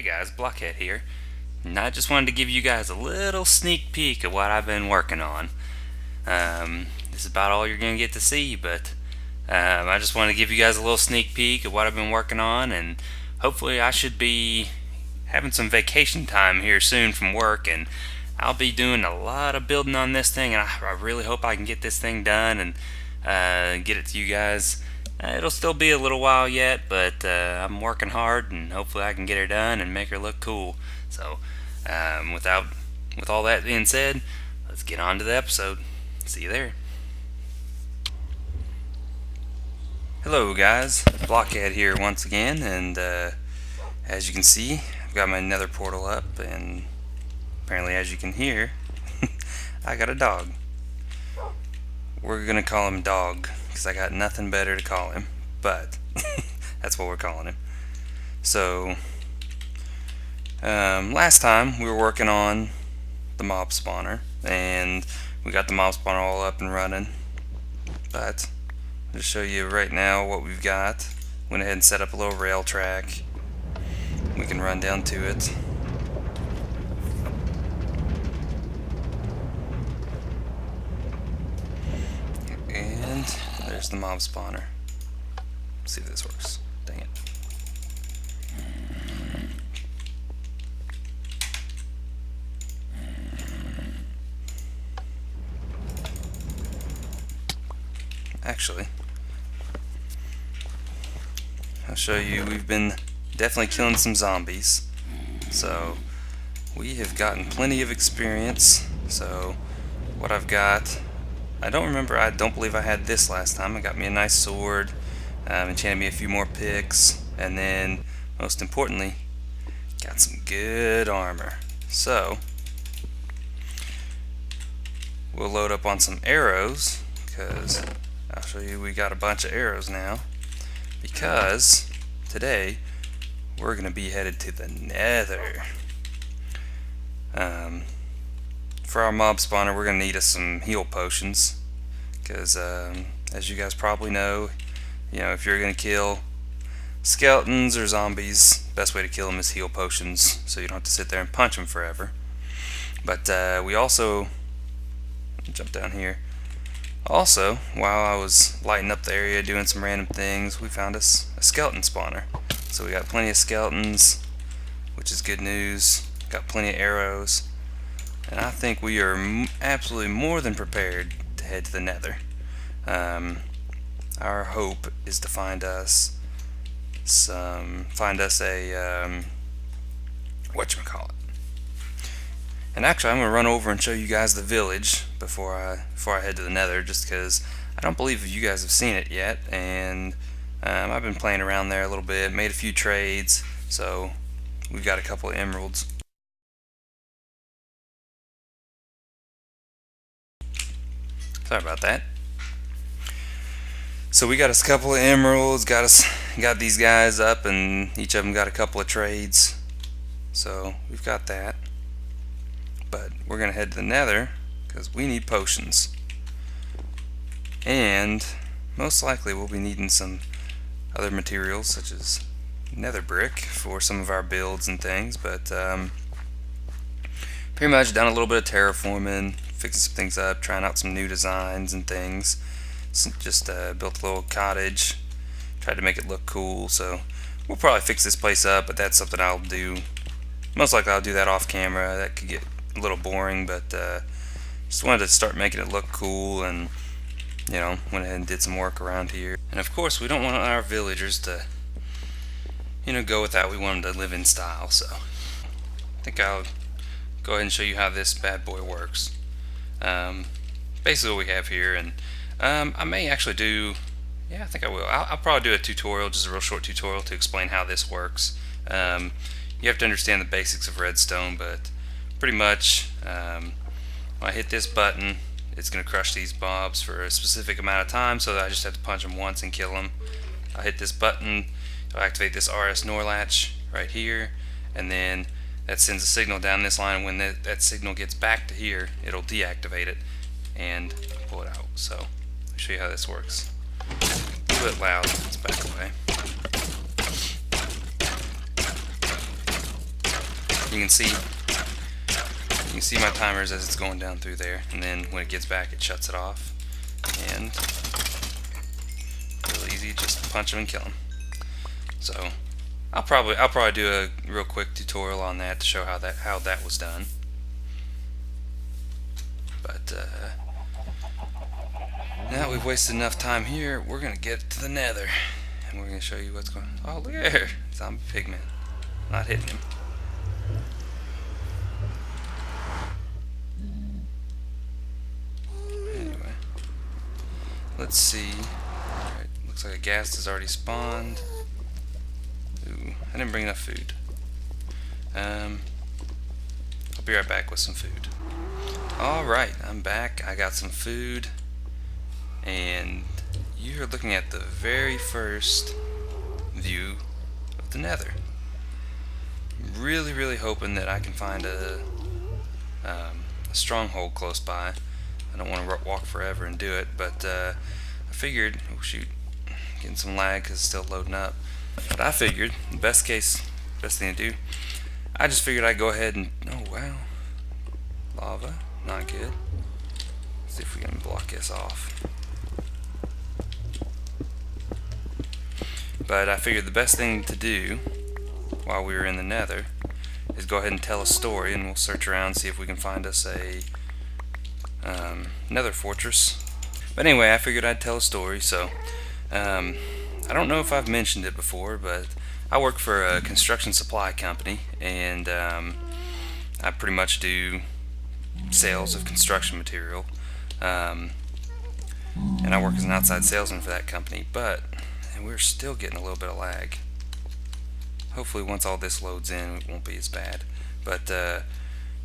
Hey guys, Blockhead here, and I just wanted to give you guys a little sneak peek of what I've been working on. This is about all you're going to get to see, but I just wanted to give you guys a little sneak peek of what I've been working on, and hopefully I should be having some vacation time here soon from work, and I'll be doing a lot of building on this thing, and I really hope I can get this thing done and get it to you guys. It'll still be a little while yet, but I'm working hard, and hopefully I can get her done and make her look cool. So, with all that being said, let's get on to the episode. See you there. Hello, guys. Blockhead here once again, and as you can see, I've got my Nether portal up, and apparently, as you can hear, I got a dog. We're gonna call him Dog because I got nothing better to call him, but that's what we're calling him. So last time we were working on the mob spawner, and we got the mob spawner all up and running, but I'll just show you right now what we've got. Went ahead and set up a little rail track. We can run down to it. And there's the mob spawner. Let's see if this works. Dang it. Actually, I'll show you, we've been definitely killing some zombies. So, we have gotten plenty of experience. So, what I've got, I don't believe I had this last time. I got me a nice sword, enchanted me a few more picks, and then, most importantly, got some good armor. So, we'll load up on some arrows, because I'll show you we got a bunch of arrows now, because today we're going to be headed to the Nether. For our mob spawner, we're going to need us some heal potions, because as you guys probably know, if you're going to kill skeletons or zombies, best way to kill them is heal potions, so you don't have to sit there and punch them forever. But we also, jump down here, also, while I was lighting up the area doing some random things, we found us a skeleton spawner. So we got plenty of skeletons, which is good news. Got plenty of arrows, and I think we are absolutely more than prepared to head to the Nether. Our hope is to find us a whatchamacallit. And actually, I'm gonna run over and show you guys the village before I head to the Nether, just because I don't believe you guys have seen it yet, and I've been playing around there a little bit, made a few trades, so we've got a couple of emeralds. Sorry about that. So we got us a couple of emeralds, got these guys up, and each of them got a couple of trades. So we've got that. But we're gonna head to the Nether because we need potions. And most likely we'll be needing some other materials such as nether brick for some of our builds and things, but pretty much done a little bit of terraforming, fixing some things up, trying out some new designs and things. Just built a little cottage, tried to make it look cool, so we'll probably fix this place up, but that's something I'll do. Most likely I'll do that off camera. That could get a little boring, but just wanted to start making it look cool, and went ahead and did some work around here. And of course, we don't want our villagers to go with that. We want them to live in style, so I think I'll go ahead and show you how this bad boy works. Basically what we have here, and I may actually do, I think I will. I'll probably do a tutorial, just a real short tutorial to explain how this works. You have to understand the basics of redstone, but pretty much when I hit this button, it's going to crush these mobs for a specific amount of time, so that I just have to punch them once and kill them. I hit this button, I'll activate this RS NOR latch right here, and then that sends a signal down this line. When that signal gets back to here, it'll deactivate it and pull it out. So I'll show you how this works. A little bit loud, let's back away. You can see my timers as it's going down through there, and then when it gets back, it shuts it off. And real easy, just punch them and kill them. So I'll probably do a real quick tutorial on that to show how that was done. But now we've wasted enough time here. We're gonna get to the Nether, and we're gonna show you what's going on. Oh, look at here, zombie pigman. Not hitting him. Anyway, let's see. Alright, looks like a ghast has already spawned. Ooh, I didn't bring enough food. I'll be right back with some food. Alright, I'm back. I got some food. And you're looking at the very first view of the Nether. Really hoping that I can find a stronghold close by. I don't want to walk forever and do it, but I figured, oh shoot, getting some lag because it's still loading up. But I figured, best thing to do, I just figured I'd go ahead and, oh wow, lava, not good. Let's see if we can block this off. But I figured the best thing to do while we were in the Nether is go ahead and tell a story, and we'll search around and see if we can find us a Nether fortress. But anyway, I figured I'd tell a story. So I don't know if I've mentioned it before, but I work for a construction supply company, and I pretty much do sales of construction material, and I work as an outside salesman for that company. But we're still getting a little bit of lag. Hopefully once all this loads in, it won't be as bad. But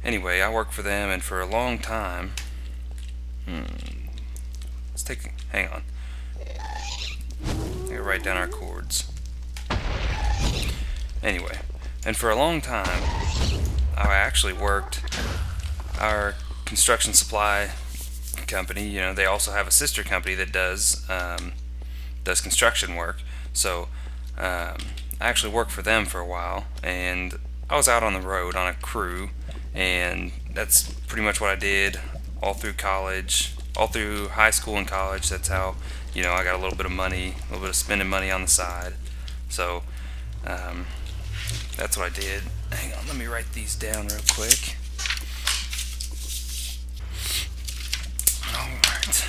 anyway, I work for them, and for a long time, hang on, I gotta write down our chords. Anyway, and for a long time, I actually worked our construction supply company. You know, they also have a sister company that does construction work. So I actually worked for them for a while, and I was out on the road on a crew, and that's pretty much what I did all through college, all through high school and college. That's how, you know, I got a little bit of money, a little bit of spending money on the side. So that's what I did. Hang on, let me write these down real quick. Alright.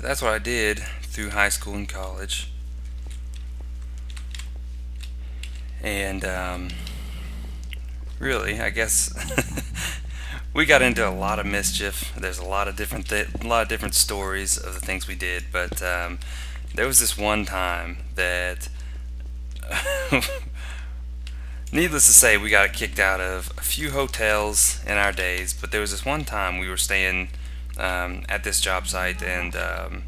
That's what I did through high school and college. And really, I guess we got into a lot of mischief. There's a lot of different stories of the things we did, but there was this one time that needless to say, we got kicked out of a few hotels in our days. But there was this one time we were staying at this job site, and there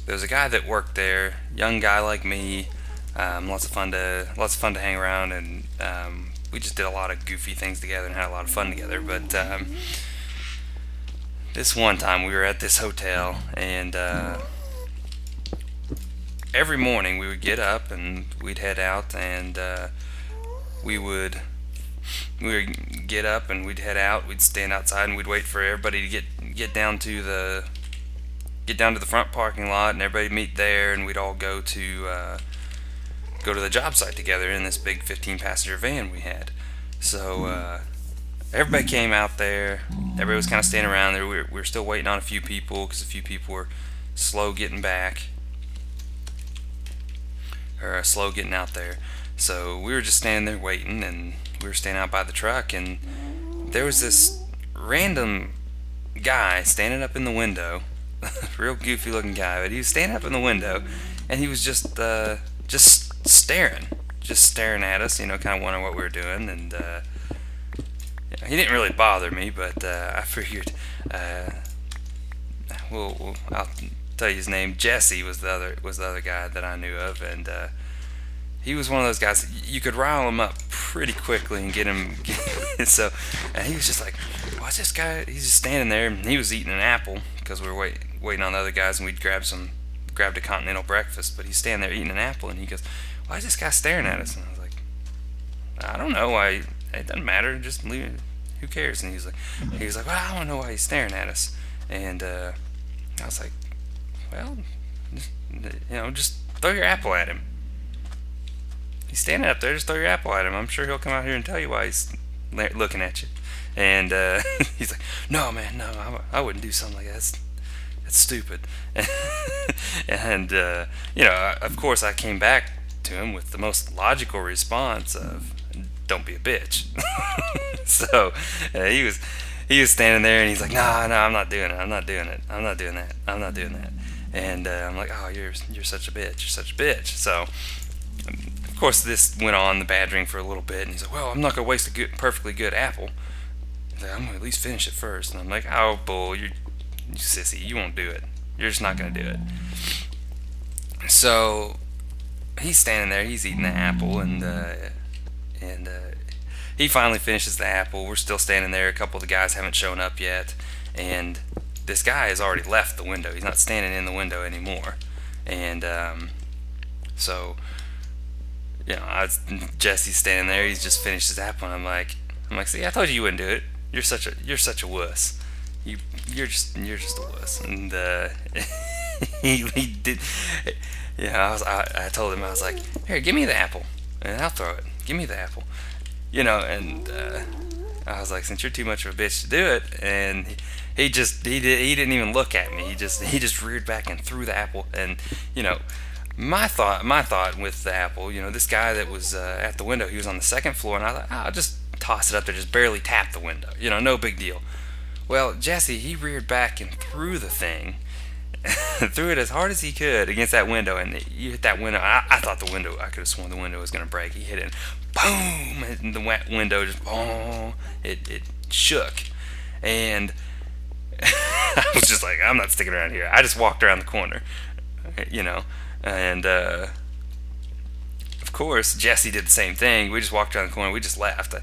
was a guy that worked there, young guy like me, lots of fun to hang around, and we just did a lot of goofy things together and had a lot of fun together. But this one time we were at this hotel, and every morning we would get up and we'd head out, and we would get up and we'd head out. We'd stand outside and we'd wait for everybody to get down to the front parking lot, and everybody meet there, and we'd all go to the job site together in this big 15-passenger van we had. So everybody came out there. Everybody was kind of standing around there. We were still waiting on a few people because a few people were slow getting back, or slow getting out there. So we were just standing there waiting, and we were standing out by the truck, and there was this random guy standing up in the window, real goofy looking guy, but he was standing up in the window, and he was just staring at us, you know, kind of wondering what we were doing. And yeah, he didn't really bother me, but I figured, I'll tell you his name. Jesse was the other guy that I knew of, and he was one of those guys you could rile him up pretty quickly and get him. So, and he was just like, "What's this guy?" He's just standing there, and he was eating an apple because we were waiting on the other guys, and we'd grab some grabbed a continental breakfast, but he's standing there eating an apple, and he goes, "Why is this guy staring at us?" And I was like, "I don't know why. It doesn't matter. Just leave it. Who cares?" And he was like, "Well, I don't know why he's staring at us." And I was like, "Well, just throw your apple at him. He's standing up there. Just throw your apple at him. I'm sure he'll come out here and tell you why he's looking at you." And he's like, "No, man, no, I wouldn't do something like that. That's stupid." And of course, I came back to him with the most logical response of, "Don't be a bitch." So he was standing there, and he's like, "No, I'm not doing it. I'm not doing it. I'm not doing that. I'm not doing that." And I'm like, "Oh, you're such a bitch. You're such a bitch." So of course, this went on, the badgering, for a little bit, and he's like, "Well, I'm not gonna waste a perfectly good apple. He's like, I'm gonna at least finish it first." And I'm like, "Oh, bull, you sissy, you won't do it. You're just not gonna do it." So he's standing there, he's eating the apple, and he finally finishes the apple. We're still standing there. A couple of the guys haven't shown up yet, and this guy has already left the window. He's not standing in the window anymore. And so Jesse's standing there. He's just finished his apple, and I'm like, "See, I told you wouldn't do it. You're such a wuss. You're just a wuss." And he did. Yeah, I told him, I was like, "Here, give me the apple, and I'll throw it. Give me the apple." And I was like, "Since you're too much of a bitch to do it," and he didn't even look at me. He just reared back and threw the apple. And my thought with the apple, this guy that was at the window, he was on the second floor, and I thought, I'll just toss it up there, just barely tap the window, no big deal. Well, Jesse, he reared back and threw the thing, threw it as hard as he could against that window, and you hit that window. I thought the window, I could have sworn the window was going to break. He hit it, boom, and the window just, boom, it shook. And I was just like, "I'm not sticking around here." I just walked around the corner, and of course, Jesse did the same thing. We just walked around the corner. We just laughed.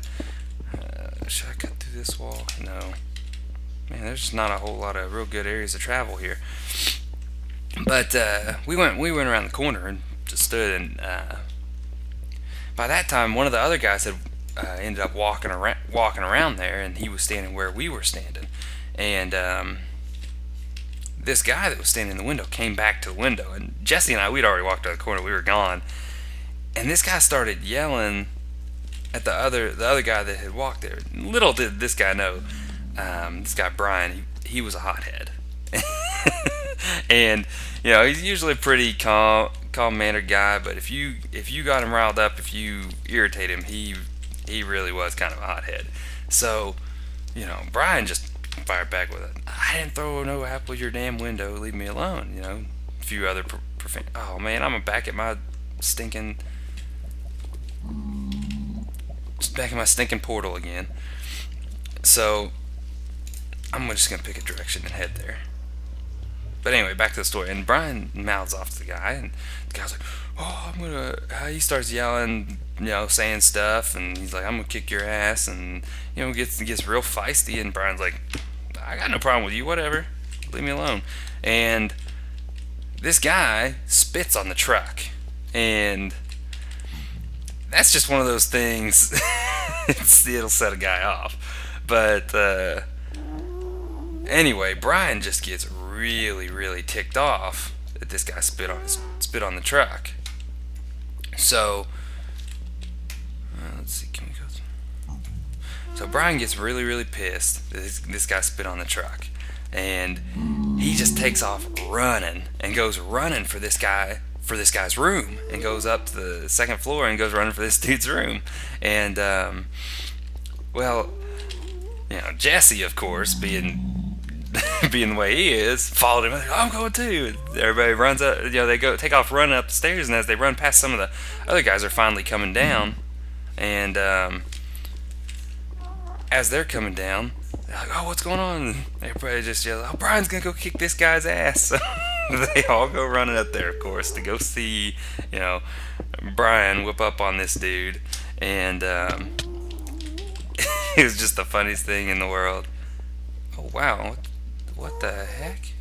Should I cut through this wall? No. Man, there's just not a whole lot of real good areas to travel here. But we went around the corner and just stood. And by that time, one of the other guys had ended up walking around there, and he was standing where we were standing. And this guy that was standing in the window came back to the window, and Jesse and I, we'd already walked out the corner. We were gone. And this guy started yelling at the other guy that had walked there. Little did this guy know, this guy Brian, he was a hothead. And he's usually a pretty calm mannered guy, but if you got him riled up, if you irritate him, he really was kind of a hothead. So Brian just fired back with it. "I didn't throw no apple at your damn window. Leave me alone." A few other oh man, I'm back at my stinking portal again. So I'm just gonna pick a direction and head there. But anyway, back to the story. And Brian mouths off to the guy, and the guy's like, "Oh, I'm gonna." He starts yelling, saying stuff, and he's like, "I'm gonna kick your ass," and gets real feisty. And Brian's like, "I got no problem with you. Whatever, leave me alone." And this guy spits on the truck, and that's just one of those things. It'll set a guy off. But anyway, Brian just gets really, really ticked off that this guy spit on the truck. So let's see, can we go through? So Brian gets really, really pissed that this guy spit on the truck, and he just takes off running and goes running for this guy's room, and goes up to the second floor and goes running for this dude's room. And Jesse, of course, being the way he is, followed him. Like, "I'm going too." Everybody runs up. They go take off running up the stairs, and as they run past, some of the other guys are finally coming down. And as they're coming down, they're like, "Oh, what's going on?" And everybody just yells, "Oh, Brian's gonna go kick this guy's ass." So they all go running up there, of course, to go see, Brian whip up on this dude. And it was just the funniest thing in the world. Oh wow, what the heck?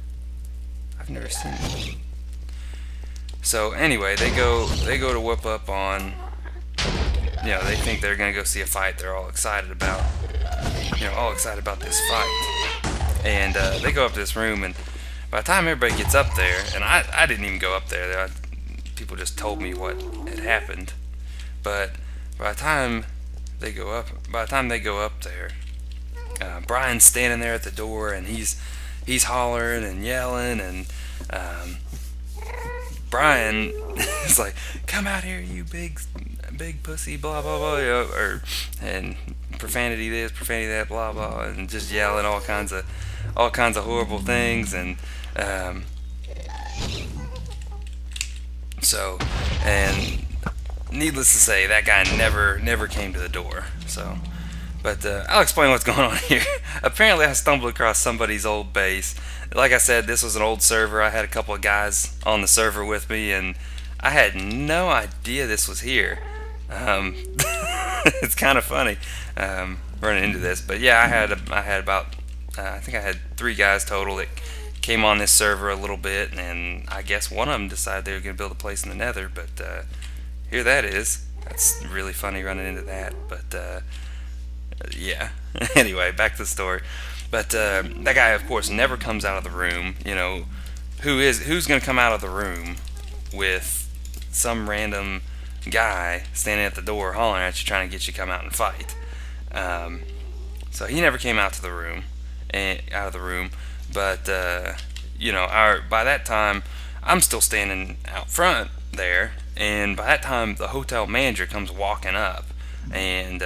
I've never seen that. So anyway, they go to whoop up on, they think they're gonna go see a fight. They're all excited about, all excited about this fight. And they go up to this room, and by the time everybody gets up there, and I didn't even go up there. People just told me what had happened. But by the time they go up there, Brian's standing there at the door, and he's hollering and yelling, and Brian is like, "Come out here, you big pussy, blah blah blah," and profanity this, profanity that, blah blah, and just yelling all kinds of horrible things, and so, and needless to say, that guy never came to the door. So, but I'll explain what's going on here. Apparently, I stumbled across somebody's old base. Like I said, this was an old server. I had a couple of guys on the server with me, and I had no idea this was here. It's kind of funny running into this, but yeah, I had about I think I had 3 guys total that came on this server a little bit, and I guess one of them decided they were going to build a place in the Nether. But here that is. That's really funny running into that. But yeah. Anyway, back to the story. But that guy, of course, never comes out of the room. Who's going to come out of the room with some random guy standing at the door hollering at you, trying to get you to come out and fight? So he never came out of the room. But by that time, I'm still standing out front there, and by that time, the hotel manager comes walking up, and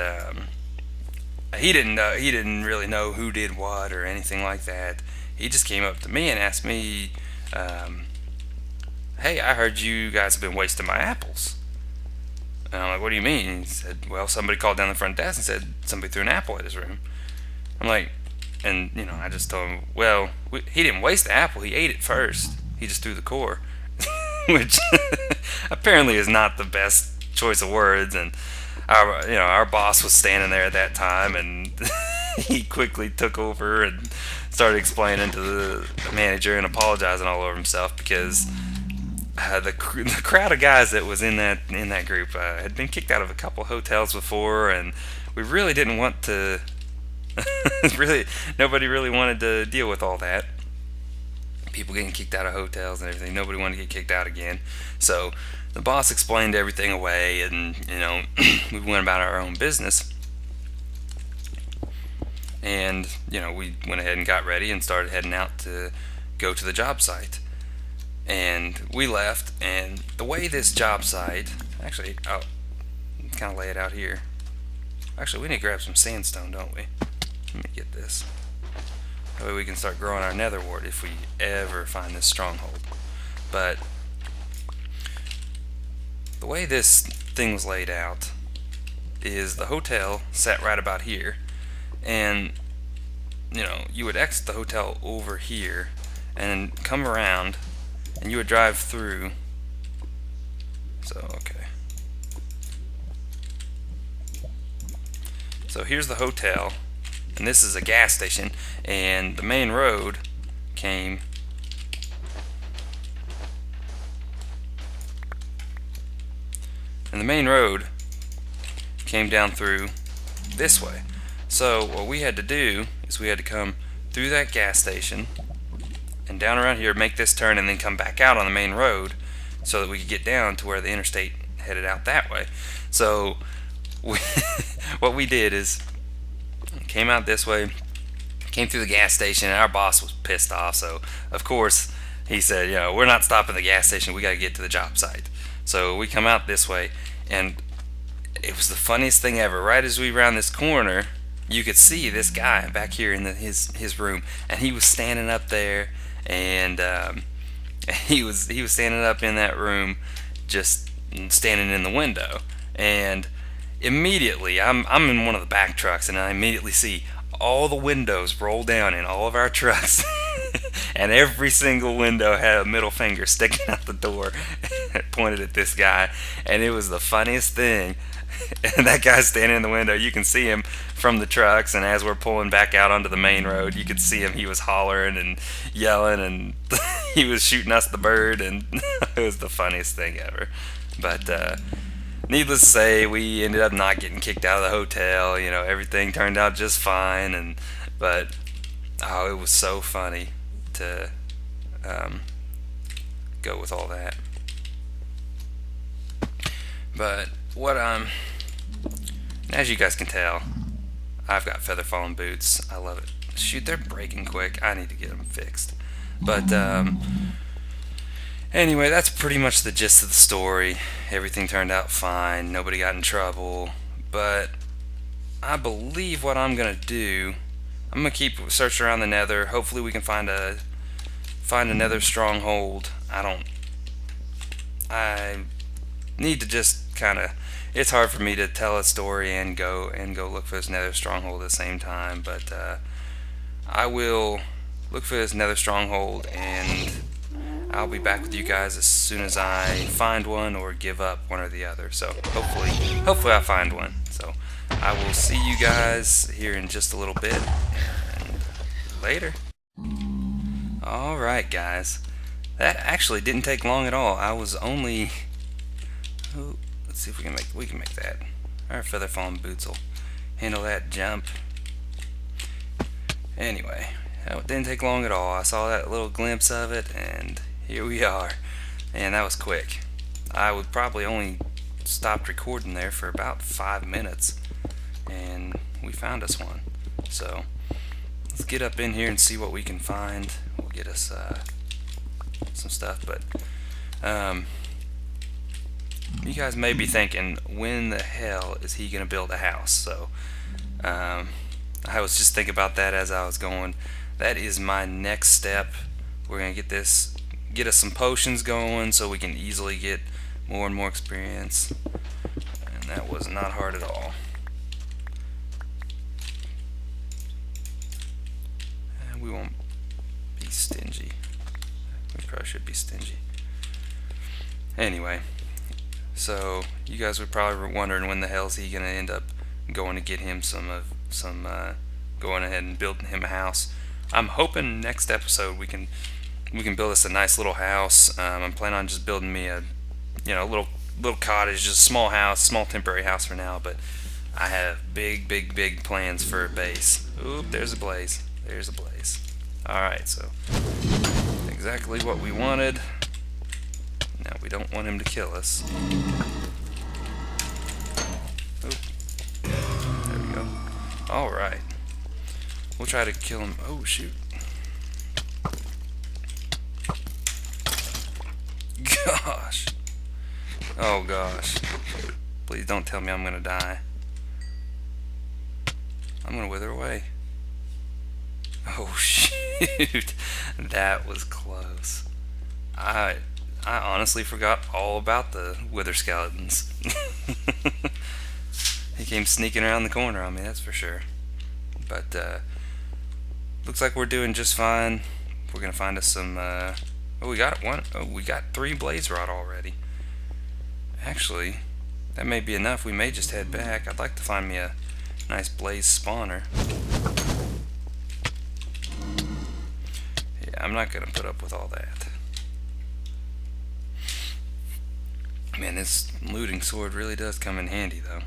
he didn't really know who did what or anything like that. He just came up to me and asked me, "Hey, I heard you guys have been wasting my apples." And I'm like, "What do you mean?" He said, "Well, somebody called down the front desk and said somebody threw an apple at his room." I'm like, and I just told him, "Well, he didn't waste the apple. He ate it first. He just threw the core," which apparently is not the best choice of words. And our boss was standing there at that time, and he quickly took over and started explaining to the manager and apologizing all over himself, because the crowd of guys that was in that group had been kicked out of a couple hotels before, and we really didn't want to. Nobody really wanted to deal with all that. People getting kicked out of hotels and everything. Nobody wanted to get kicked out again. So the boss explained everything away, and we went about our own business. And we went ahead and got ready and started heading out to go to the job site. And we left, and the way this job site, actually, I'll kind of lay it out here. Actually, we need to grab some sandstone, don't we? Let me get this. That way we can start growing our netherwart if we ever find this stronghold. But the way this thing was laid out is the hotel sat right about here, and you would exit the hotel over here and come around, and you would drive through. So okay, so here's the hotel, and this is a gas station, and the main road came down through this way. So what we had to do is we had to come through that gas station and down around here, make this turn, and then come back out on the main road so that we could get down to where the interstate headed out that way. So what we did is came out this way, came through the gas station, and our boss was pissed off. So of course he said, we're not stopping at the gas station, we got to get to the job site. So we come out this way, and it was the funniest thing ever. Right as we round this corner, you could see this guy back here in his room, and he was standing up there, and he was standing up in that room, just standing in the window. And immediately, I'm in one of the back trucks, and I immediately see all the windows roll down in all of our trucks, and every single window had a middle finger sticking out the door pointed at this guy, and it was the funniest thing. And that guy's standing in the window. You can see him from the trucks, and as we're pulling back out onto the main road, you could see him. He was hollering and yelling, and he was shooting us the bird, and it was the funniest thing ever. But needless to say, we ended up not getting kicked out of the hotel. You know, everything turned out just fine, but oh, it was so funny to go with all that. But what as you guys can tell, I've got feather falling boots. I love it. Shoot, they're breaking quick. I need to get them fixed. But anyway, that's pretty much the gist of the story. Everything turned out fine. Nobody got in trouble. But I believe what I'm gonna do, I'm gonna keep searching around the Nether. Hopefully, we can find a Nether stronghold. I need to just kind of. It's hard for me to tell a story and go look for this Nether stronghold at the same time. But I will look for this Nether stronghold, and I'll be back with you guys as soon as I find one or give up, one or the other. So hopefully I find one. So I will see you guys here in just a little bit, and later. Alright guys, that actually didn't take long at all. I was only, oh, let's see if we can make that. Our feather falling boots will handle that jump. Anyway, that didn't take long at all. I saw that little glimpse of it, and here we are. And that was quick. I would probably only stopped recording there for about 5 minutes, and we found us one. So let's get up in here and see what we can find. We'll get us some stuff. But you guys may be thinking, when the hell is he gonna build a house? So I was just thinking about that as I was going. That is my next step. We're gonna get us some potions going so we can easily get more and more experience, and that was not hard at all. And we won't be stingy. We probably should be stingy. Anyway, so you guys were probably wondering, when the hell is he gonna end up going to get him going ahead and building him a house. I'm hoping next episode we can build us a nice little house. I'm planning on just building me a little cottage, just a small house, small temporary house for now. But I have big plans for a base. Oop, there's a blaze. There's a blaze. All right, so exactly what we wanted. Now we don't want him to kill us. Oop. There we go. All right. We'll try to kill him. Oh shoot. Gosh. Oh gosh. Please don't tell me I'm gonna die. I'm gonna wither away. Oh shoot. That was close. I honestly forgot all about the wither skeletons. He came sneaking around the corner on me, that's for sure. But looks like we're doing just fine. We're gonna find us some oh, we got one. Oh, we got 3 blazerod already. Actually, that may be enough. We may just head back. I'd like to find me a nice blaze spawner. Yeah, I'm not gonna put up with all that. Man, this looting sword really does come in handy though.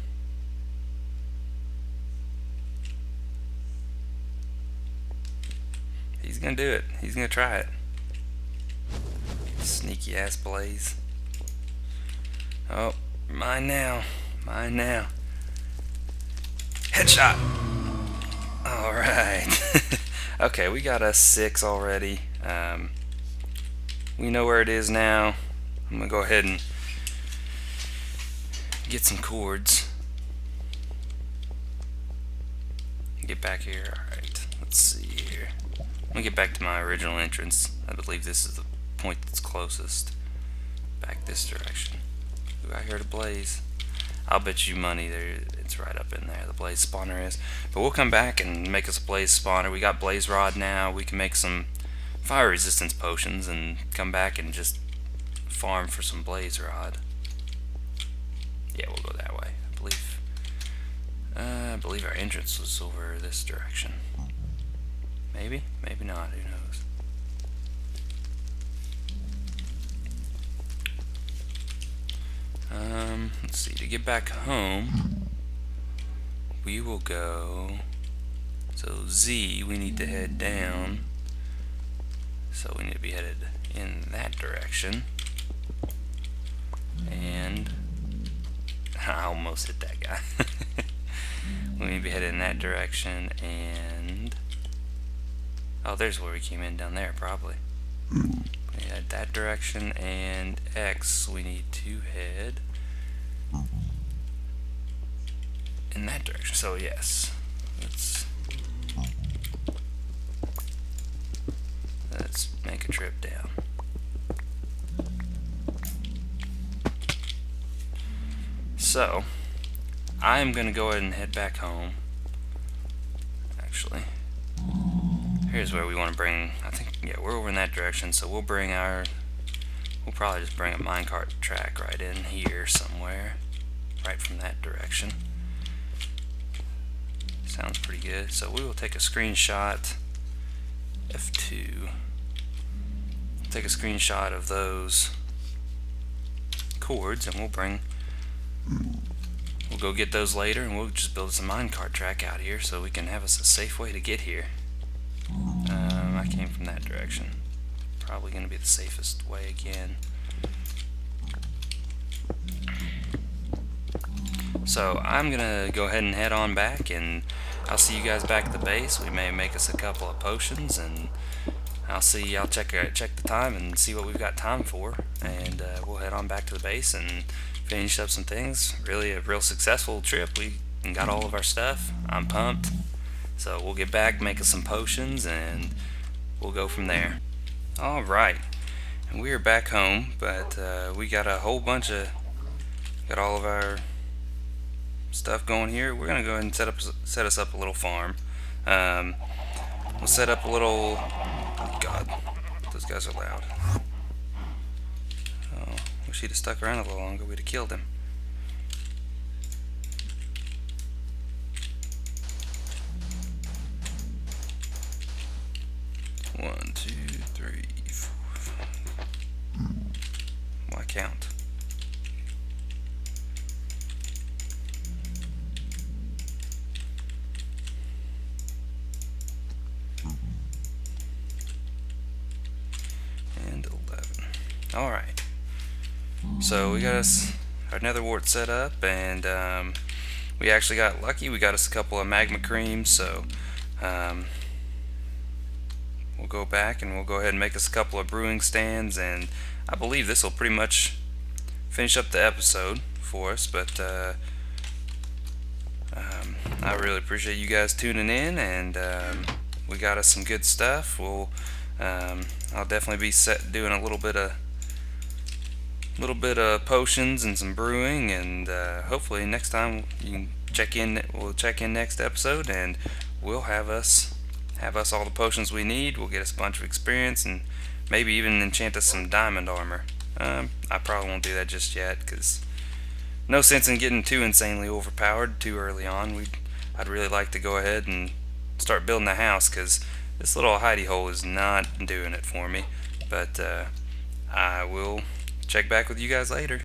He's gonna do it. He's gonna try it. Sneaky ass blaze. Oh, mine now. Mine now. Headshot. Alright. Okay, we got a 6 already. We know where it is now. I'm gonna go ahead and get some cords. Get back here. Alright, let's see here. I'm gonna get back to my original entrance. I believe this is the point that's closest. Back this direction. Ooh, I heard a blaze. I'll bet you money there it's right up in there, the blaze spawner is. But we'll come back and make us a blaze spawner. We got blazerod now. We can make some fire resistance potions and come back and just farm for some blazerod. Yeah, we'll go that way. I believe our entrance was over this direction. Maybe, maybe not. Who knows? Let's see. To get back home, we will go. So Z, we need to head down. So we need to be headed in that direction. And I almost hit that guy. We need to be headed in that direction, and oh, there's where we came in, down there probably. We head that direction, and X, we need to head in that direction. So yes, let's make a trip down. So I'm gonna go ahead and head back home. Actually, here's where we want to bring, I think, yeah, we're over in that direction, so we'll probably just bring a minecart track right in here somewhere, right from that direction. Sounds pretty good. So we will take a screenshot, F2, take a screenshot of those cords, and we'll go get those later, and we'll just build us a minecart track out here so we can have us a safe way to get here. I came from that direction. Probably going to be the safest way again. So I'm going to go ahead and head on back, and I'll see you guys back at the base. We may make us a couple of potions, and I'll check the time and see what we've got time for, and we'll head on back to the base and finish up some things. Really a real successful trip. We got all of our stuff. I'm pumped. So we'll get back, make us some potions, and we'll go from there. Alright, and we are back home, but we got a whole bunch of, got all of our stuff going here. We're gonna go ahead and set us up a little farm. We'll set up a little, oh God, those guys are loud. Oh, wish he'd have stuck around a little longer, we'd have killed him. One, two, three, four, five. Why count? And 11. Alright. So we got us our netherwart set up, and we actually got lucky. We got us a couple of magma creams, so we'll go back and we'll go ahead and make us a couple of brewing stands, and I believe this will pretty much finish up the episode for us. But I really appreciate you guys tuning in, and we got us some good stuff. I'll definitely be doing a little bit of potions and some brewing, and hopefully next time you can check in. We'll check in next episode, and we'll have us all the potions we need. We'll get us a bunch of experience, and maybe even enchant us some diamond armor. I probably won't do that just yet, because no sense in getting too insanely overpowered too early on. I'd really like to go ahead and start building a house, because this little hidey hole is not doing it for me. But I will check back with you guys later.